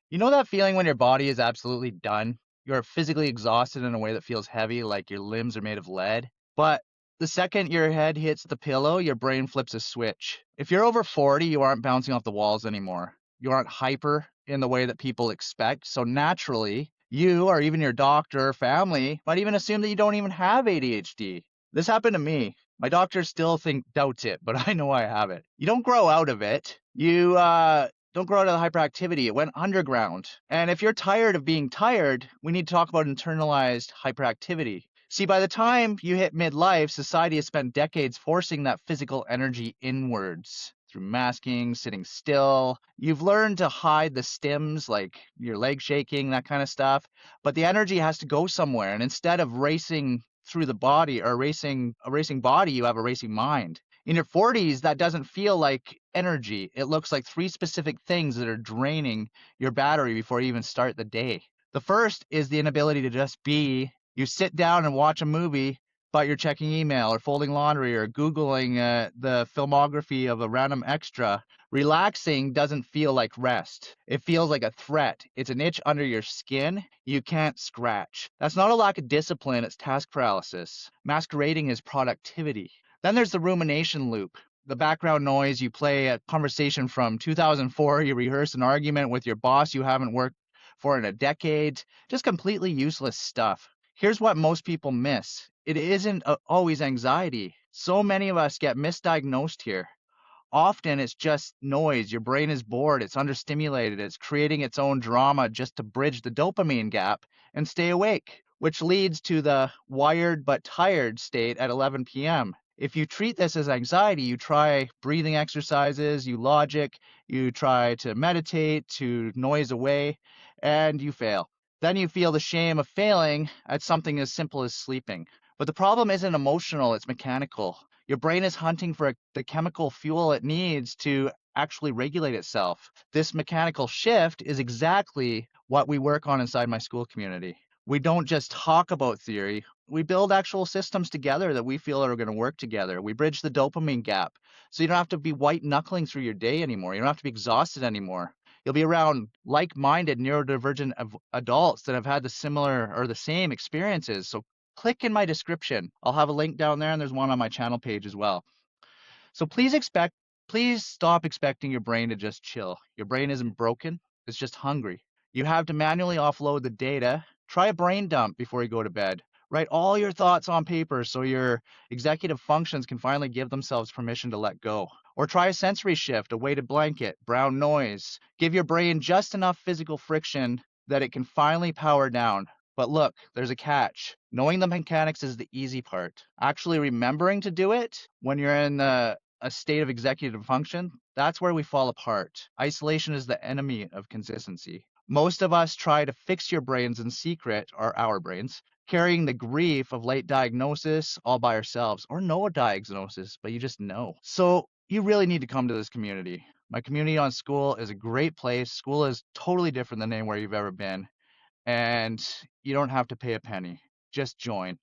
You know that feeling when your body is absolutely done? You're physically exhausted in a way that feels heavy, like your limbs are made of lead. But the second your head hits the pillow, your brain flips a switch. If you're over 40, you aren't bouncing off the walls anymore. You aren't hyper in the way that people expect. So naturally, you or even your doctor or family might even assume that you don't even have ADHD. This happened to me. My doctor still doubts it, but I know I have it. You don't grow out of it. You don't grow out of the hyperactivity. It went underground. And if you're tired of being tired, we need to talk about internalized hyperactivity. See, by the time you hit midlife, society has spent decades forcing that physical energy inwards through masking, sitting still. You've learned to hide the stims like your leg shaking, that kind of stuff. But the energy has to go somewhere. And instead of racing through the body or racing a racing body, you have a racing mind. In your 40s, that doesn't feel like energy. It looks like three specific things that are draining your battery before you even start the day. The first is the inability to just be. You sit down and watch a movie, but you're checking email or folding laundry or Googling the filmography of a random extra. Relaxing doesn't feel like rest. It feels like a threat. It's an itch under your skin you can't scratch. That's not a lack of discipline, it's task paralysis. Masquerading as productivity. Then there's the rumination loop. The background noise, you play a conversation from 2004, you rehearse an argument with your boss you haven't worked for in a decade, just completely useless stuff. Here's what most people miss. It isn't always anxiety. So many of us get misdiagnosed here. Often it's just noise. Your brain is bored, it's understimulated, it's creating its own drama just to bridge the dopamine gap and stay awake, which leads to the wired but tired state at 11 p.m. If you treat this as anxiety, you try breathing exercises, you logic, you try to meditate, to noise away, and you fail. Then you feel the shame of failing at something as simple as sleeping. But the problem isn't emotional, it's mechanical. Your brain is hunting for the chemical fuel it needs to actually regulate itself. This mechanical shift is exactly what we work on inside my school community. We don't just talk about theory, we build actual systems together that we feel are going to work together. We bridge the dopamine gap. So you don't have to be white knuckling through your day anymore. You don't have to be exhausted anymore. You'll be around like minded neurodivergent adults that have had the similar or the same experiences. So click in my description. I'll have a link down there and there's one on my channel page as well. So please stop expecting your brain to just chill. Your brain isn't broken, it's just hungry. You have to manually offload the data. Try a brain dump before you go to bed. Write all your thoughts on paper so your executive functions can finally give themselves permission to let go. Or try a sensory shift, a weighted blanket, brown noise. Give your brain just enough physical friction that it can finally power down. But look, there's a catch. Knowing the mechanics is the easy part. Actually remembering to do it when you're in a state of executive function, that's where we fall apart. Isolation is the enemy of consistency. Most of us try to fix your brains in secret, or our brains, carrying the grief of late diagnosis all by ourselves, or no diagnosis, but you just know. So you really need to come to this community. My community on school is a great place. School is totally different than anywhere you've ever been, and you don't have to pay a penny. Just join.